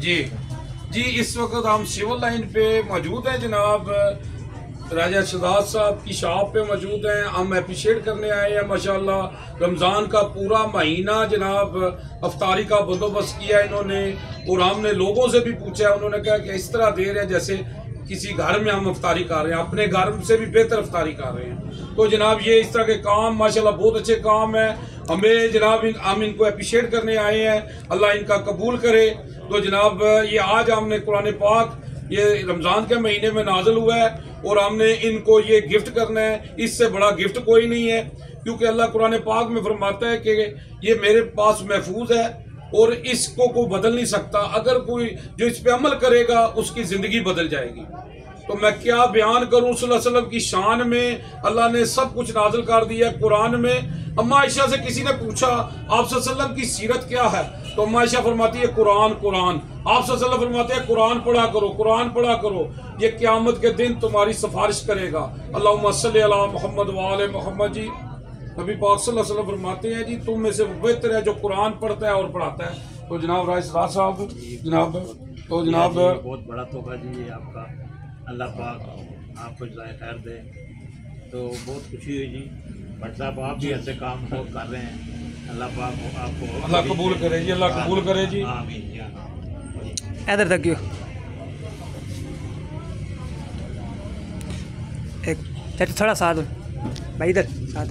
जी जी, इस वक्त हम सिविल लाइन पे मौजूद हैं जनाब, राजा शहजाद साहब की शॉप पे मौजूद हैं। हम अप्रिशिएट करने आए हैं माशाल्लाह। रमज़ान का पूरा महीना जनाब अफ्तारी का बंदोबस्त किया है इन्होंने, और हमने लोगों से भी पूछा है, उन्होंने कहा कि इस तरह दे रहे हैं जैसे किसी घर में हम अफ्तारी कर रहे हैं, अपने घर से भी बेहतर अफ्तारी कर रहे हैं। तो जनाब ये इस तरह के काम माशाल्लाह बहुत अच्छे काम है। हमें जनाब हम इनको अप्रिशिएट करने आए हैं, अल्लाह इनका कबूल करे। तो जनाब ये आज हमने कुरान पाक ये रमज़ान के महीने में नाजिल हुआ है और हमने इनको ये गिफ्ट करना है। इससे बड़ा गिफ्ट कोई नहीं है, क्योंकि अल्लाह कुरान पाक में फरमाता है कि ये मेरे पास महफूज है और इसको कोई बदल नहीं सकता। अगर कोई जो इस पे अमल करेगा उसकी ज़िंदगी बदल जाएगी। तो मैं क्या बयान करूं सल्लल्लाहु अलैहि वसल्लम की शान में। अल्लाह ने सब कुछ नाजिल कर दिया कुरान में। अम्मा आयशा से किसी ने पूछा आप सल्लल्लाहु अलैहि वसल्लम की सीरत क्या है, तो अम्मा आयशा फरमाती है कुरान कुरान। आप सल्लल्लाहु अलैहि वसल्लम फरमाते हैं कुरान पढ़ा करो, कुरान पढ़ा करो, ये क़यामत के दिन तुम्हारी सिफारिश करेगा। अल्लाहुम्मा सल्ली अला मुहम्मद व आले मुहम्मद। जी नबी पाक सल्लल्लाहु अलैहि वसल्लम फरमाते हैं जी तुम में से बेहतर है जो कुरान पढ़ता है और पढ़ाता है। तो जनाब राज साहब जनाब, तो जनाब बहुत बड़ा तोहफा जी ये आपका, अल्लाह पाक आपको जाए खैर दे। तो बहुत खुशी हुई जी। भट्ट साहब आप भी ऐसे काम बहुत कर रहे हैं, अल्लाह पाक आपको अल्लाह कबूल करे जी, अल्लाह कबूल करे जी। आमीन। इधर तक क्यों एक थोड़ा साथ भाई, इधर साथ